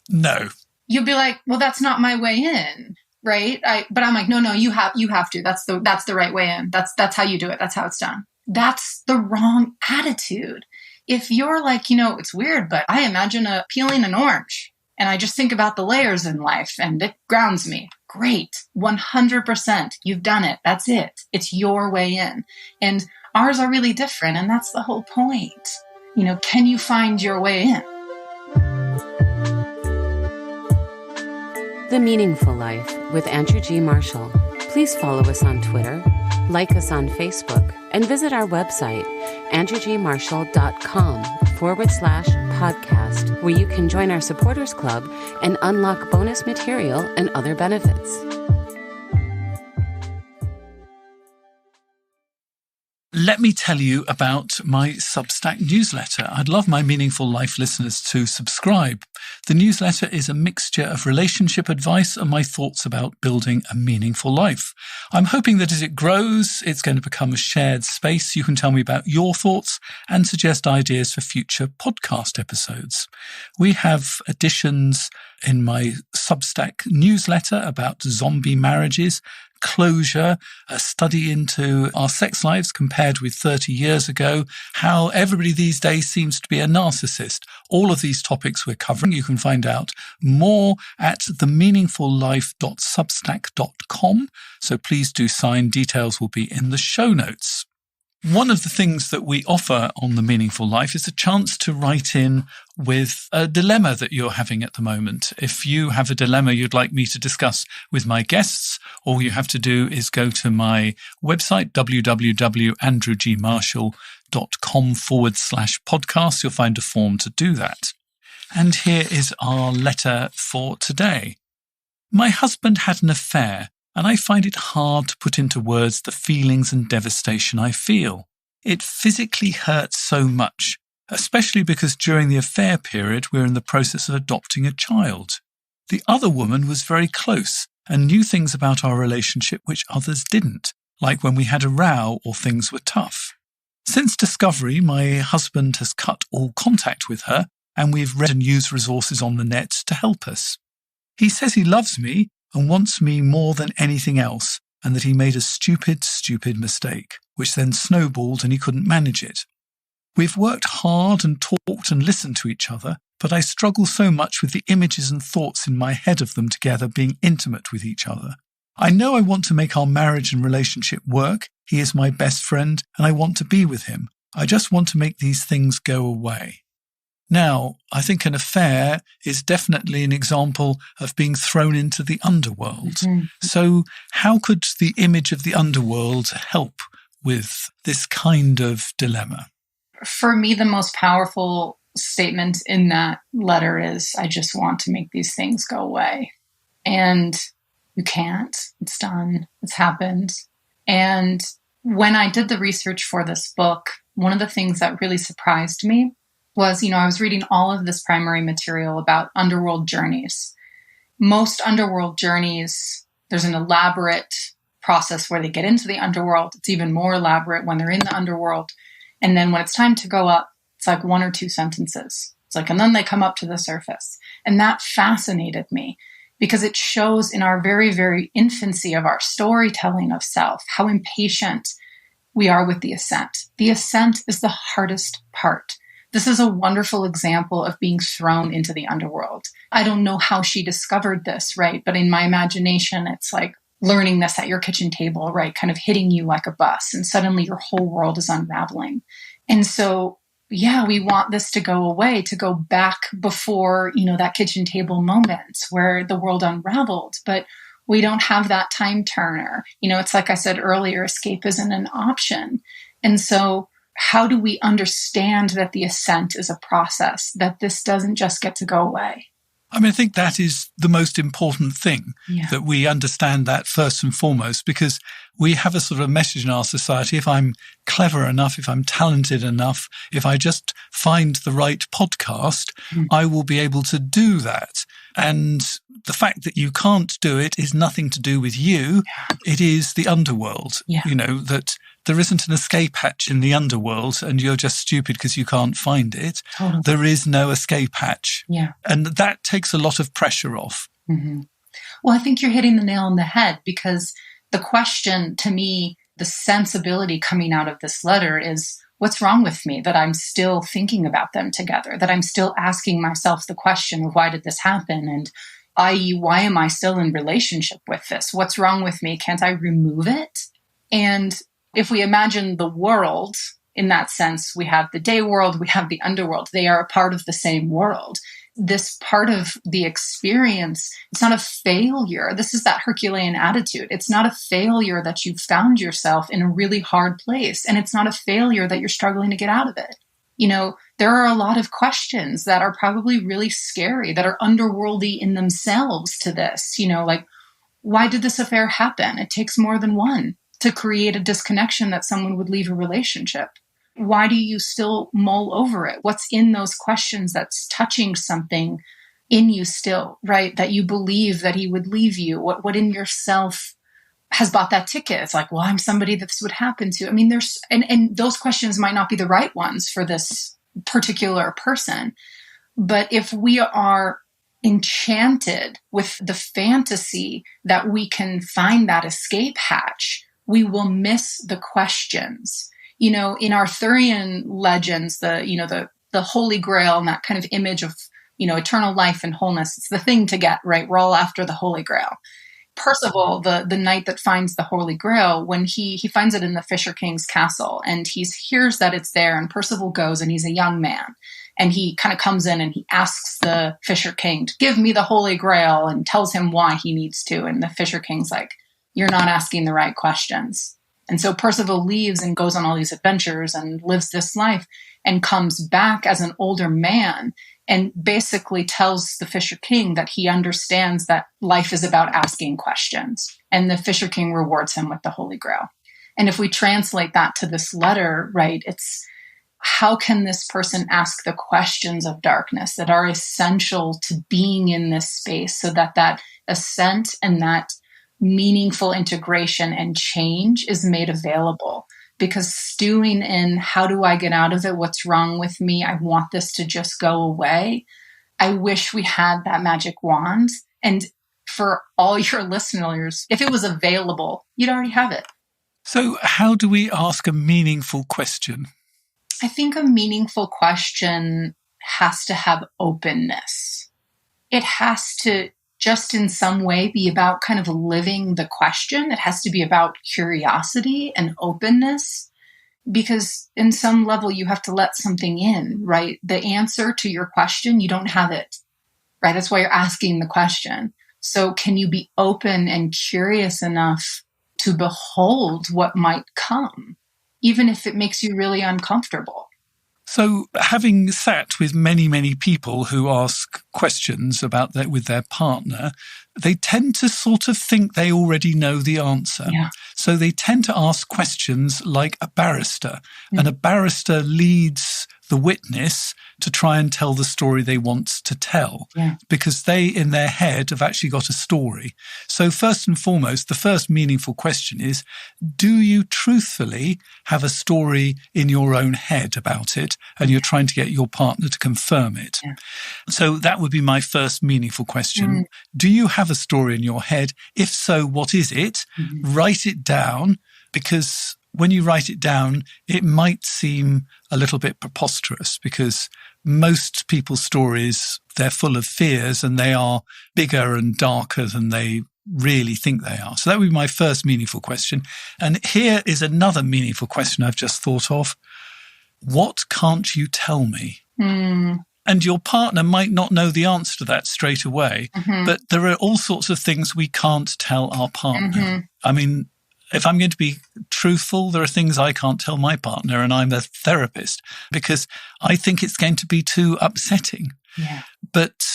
No. You'll be like, well, that's not my way in, right? But I'm like, no, you have to. That's the right way in. That's how you do it. That's how it's done. That's the wrong attitude. If you're like, it's weird, but I imagine peeling an orange and I just think about the layers in life and it grounds me. Great. 100%. You've done it. That's it. It's your way in. And ours are really different, and that's the whole point. Can you find your way in? The Meaningful Life with Andrew G. Marshall. Please follow us on Twitter, like us on Facebook, and visit our website, andrewgmarshall.com/podcast, where you can join our supporters club and unlock bonus material and other benefits. let me tell you about my Substack newsletter. I'd love my Meaningful Life listeners to subscribe. The newsletter is a mixture of relationship advice and my thoughts about building a meaningful life. I'm hoping that as it grows, it's going to become a shared space. You can tell me about your thoughts and suggest ideas for future podcast episodes. We have editions in my Substack newsletter about zombie marriages, closure, a study into our sex lives compared with 30 years ago, how everybody these days seems to be a narcissist. All of these topics we're covering. You can find out more at themeaningfullife.substack.com. So please do sign. Details will be in the show notes. One of the things that we offer on The Meaningful Life is a chance to write in with a dilemma that you're having at the moment. If you have a dilemma you'd like me to discuss with my guests, all you have to do is go to my website, www.andrewgmarshall.com/podcast. You'll find a form to do that. And here is our letter for today. My husband had an affair, and I find it hard to put into words the feelings and devastation I feel. It physically hurts so much, especially because during the affair period we're in the process of adopting a child. The other woman was very close and knew things about our relationship which others didn't, like when we had a row or things were tough. Since discovery, my husband has cut all contact with her, and we've read and used resources on the net to help us. He says he loves me and wants me more than anything else, and that he made a stupid mistake, which then snowballed and he couldn't manage it. We've worked hard and talked and listened to each other, but I struggle so much with the images and thoughts in my head of them together being intimate with each other. I know I want to make our marriage and relationship work. He is my best friend, and I want to be with him. I just want to make these things go away. Now, I think an affair is definitely an example of being thrown into the underworld. Mm-hmm. So how could the image of the underworld help with this kind of dilemma? For me, the most powerful statement in that letter is, I just want to make these things go away. And you can't. It's done. It's happened. And when I did the research for this book, one of the things that really surprised me was, I was reading all of this primary material about underworld journeys. Most underworld journeys, there's an elaborate process where they get into the underworld. It's even more elaborate when they're in the underworld. And then when it's time to go up, it's like 1 or 2 sentences. It's like, and then they come up to the surface. And that fascinated me because it shows in our very, very infancy of our storytelling of self, how impatient we are with the ascent. The ascent is the hardest part. This is a wonderful example of being thrown into the underworld. I don't know how she discovered this, right? But in my imagination, it's like learning this at your kitchen table, right? Kind of hitting you like a bus, and suddenly your whole world is unraveling. And so, yeah, we want this to go away, to go back before, that kitchen table moment where the world unraveled. But we don't have that time turner. It's like I said earlier, escape isn't an option. And so how do we understand that the ascent is a process, that this doesn't just get to go away? I think that is the most important thing, that we understand that first and foremost, because we have a sort of message in our society. If I'm clever enough, if I'm talented enough, if I just find the right podcast, I will be able to do that. And the fact that you can't do it is nothing to do with you. It is the underworld, that there isn't an escape hatch in the underworld and you're just stupid because you can't find it. Totally. There is no escape hatch. Yeah. And that takes a lot of pressure off. Mm-hmm. Well, I think you're hitting the nail on the head, because the question to me, the sensibility coming out of this letter is, what's wrong with me that I'm still thinking about them together, that I'm still asking myself the question of why did this happen? And i.e., why am I still in relationship with this? What's wrong with me? Can't I remove it? And if we imagine the world in that sense, we have the day world, we have the underworld. They are a part of the same world. This part of the experience, it's not a failure. This is that Herculean attitude. It's not a failure that you found yourself in a really hard place. And it's not a failure that you're struggling to get out of it. There are a lot of questions that are probably really scary, that are underworldy in themselves to this, like, why did this affair happen? It takes more than one. to create a disconnection that someone would leave a relationship? Why do you still mull over it? What's in those questions that's touching something in you still, right? That you believe that he would leave you? What in yourself has bought that ticket? It's like, well, I'm somebody that this would happen to. I mean, and those questions might not be the right ones for this particular person. But if we are enchanted with the fantasy that we can find that escape hatch, we will miss the questions. In Arthurian legends, the Holy Grail and that kind of image of, eternal life and wholeness, it's the thing to get, right? We're all after the Holy Grail. Percival, the knight that finds the Holy Grail, when he finds it in the Fisher King's castle, and he hears that it's there, and Percival goes, and he's a young man, and he kind of comes in and he asks the Fisher King to give me the Holy Grail and tells him why he needs to. And the Fisher King's like, you're not asking the right questions. And so Percival leaves and goes on all these adventures and lives this life and comes back as an older man and basically tells the Fisher King that he understands that life is about asking questions. And the Fisher King rewards him with the Holy Grail. And if we translate that to this letter, right, it's how can this person ask the questions of darkness that are essential to being in this space so that that ascent and that meaningful integration and change is made available? Because stewing in, how do I get out of it? What's wrong with me? I want this to just go away. I wish we had that magic wand. And for all your listeners, if it was available, you'd already have it. So how do we ask a meaningful question? I think a meaningful question has to have openness. It has to just in some way be about kind of living the question. It has to be about curiosity and openness, because in some level you have to let something in, right? The answer to your question, you don't have it, right? That's why you're asking the question. So can you be open and curious enough to behold what might come, even if it makes you really uncomfortable? So having sat with many, many people who ask questions about that with their partner, they tend to sort of think they already know the answer. Yeah. So they tend to ask questions like a barrister, and a barrister leads the witness to try and tell the story they want to tell, because they, in their head, have actually got a story. So first and foremost, the first meaningful question is, do you truthfully have a story in your own head about it, and you're trying to get your partner to confirm it? Yeah. So that would be my first meaningful question. Do you have a story in your head? If so, what is it? Write it down, because when you write it down, it might seem a little bit preposterous, because most people's stories, they're full of fears and they are bigger and darker than they really think they are. So that would be my first meaningful question. And here is another meaningful question I've just thought of. What can't you tell me? And your partner might not know the answer to that straight away, but there are all sorts of things we can't tell our partner. I mean, if I'm going to be truthful, there are things I can't tell my partner, and I'm a therapist, because I think it's going to be too upsetting. Yeah. But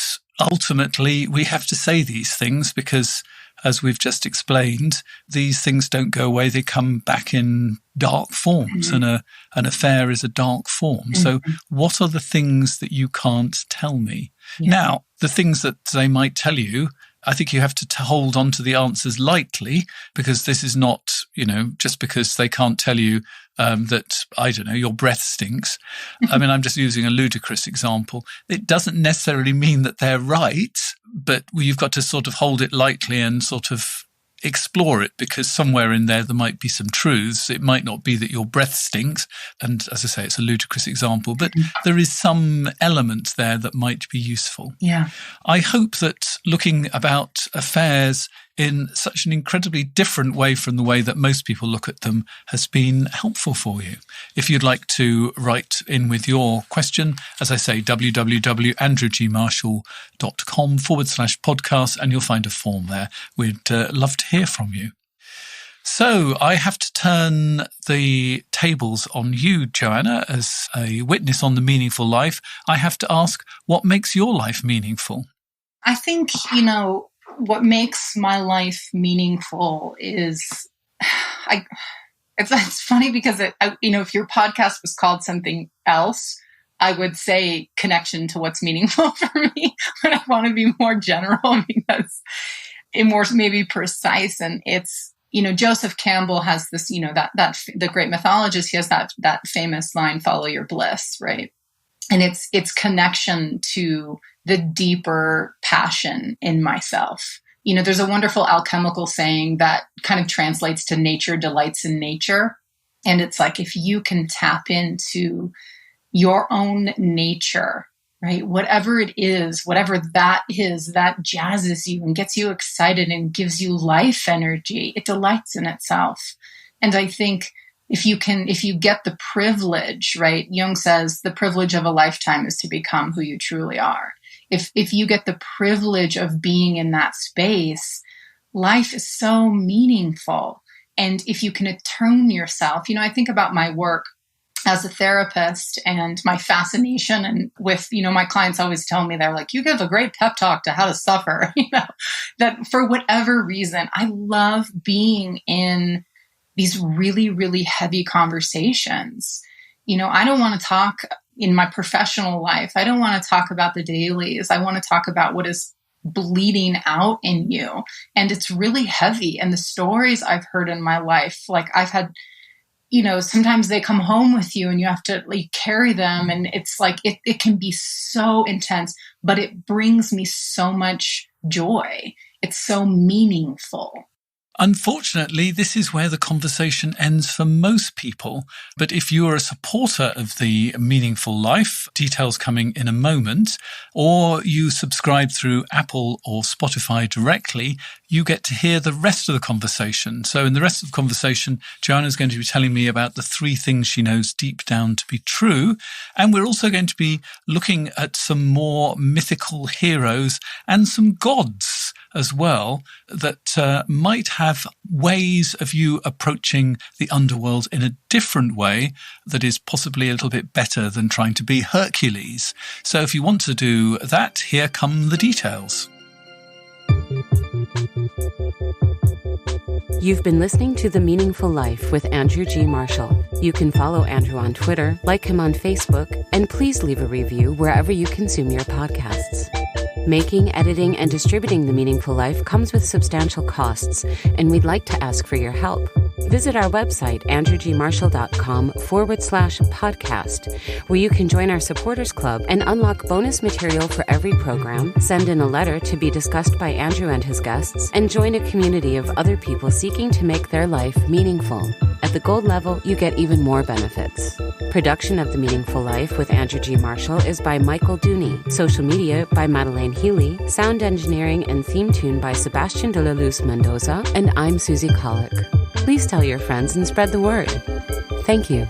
ultimately, we have to say these things because, as we've just explained, these things don't go away. They come back in dark forms, and an affair is a dark form. So what are the things that you can't tell me? Now, the things that they might tell you, I think you have to hold on to the answers lightly, because this is not, just because they can't tell you that, I don't know, your breath stinks. I mean, I'm just using a ludicrous example. It doesn't necessarily mean that they're right, but you've got to sort of hold it lightly and sort of explore it, because somewhere in there might be some truths. It might not be that your breath stinks. And as I say, it's a ludicrous example, but there is some element there that might be useful. Yeah. I hope that looking about affairs in such an incredibly different way from the way that most people look at them has been helpful for you. If you'd like to write in with your question, as I say, www.andrewgmarshall.com/podcast, and you'll find a form there. We'd love to hear from you. So I have to turn the tables on you, Joanna, as a witness on the meaningful life. I have to ask, what makes your life meaningful? I think, what makes my life meaningful is it's funny because if your podcast was called something else, I would say connection to what's meaningful for me, but I want to be more general because it's more maybe precise. And it's, Joseph Campbell has this, that the great mythologist, he has that famous line, follow your bliss, right? And it's connection to the deeper passion in myself. There's a wonderful alchemical saying that kind of translates to nature delights in nature. And it's like, if you can tap into your own nature, right? Whatever it is, whatever that is, that jazzes you and gets you excited and gives you life energy, it delights in itself. And I think if you get the privilege, right? Jung says the privilege of a lifetime is to become who you truly are. If you get the privilege of being in that space, life is so meaningful. And if you can attune yourself, I think about my work as a therapist and my fascination and with, my clients always tell me, they're like, you give a great pep talk to how to suffer, that for whatever reason, I love being in these really, really heavy conversations. I don't want to talk in my professional life. I don't want to talk about the dailies. I want to talk about what is bleeding out in you. And it's really heavy. And the stories I've heard in my life, like I've had, sometimes they come home with you and you have to carry them. And it's like, it can be so intense, but it brings me so much joy. It's so meaningful. Unfortunately, this is where the conversation ends for most people. But if you are a supporter of the Meaningful Life, details coming in a moment, or you subscribe through Apple or Spotify directly, you get to hear the rest of the conversation. So in the rest of the conversation, Joanna is going to be telling me about the 3 things she knows deep down to be true. And we're also going to be looking at some more mythical heroes and some gods as well that might have ways of you approaching the underworld in a different way that is possibly a little bit better than trying to be Hercules. So if you want to do that, here come the details. You've been listening to The Meaningful Life with Andrew G. Marshall. You can follow Andrew on Twitter, like him on Facebook, and please leave a review wherever you consume your podcasts. Making, editing, and distributing The Meaningful Life comes with substantial costs, and we'd like to ask for your help. Visit our website, andrewgmarshall.com/podcast, where you can join our supporters club and unlock bonus material for every program, send in a letter to be discussed by Andrew and his guests, and join a community of other people seeking to make their life meaningful. At the gold level, you get even more benefits. Production of The Meaningful Life with Andrew G. Marshall is by Michael Dooney. Social media by Madeleine Healy. Sound engineering and theme tune by Sebastian de la Luz Mendoza. And I'm Susie Colick. Please tell your friends and spread the word. Thank you.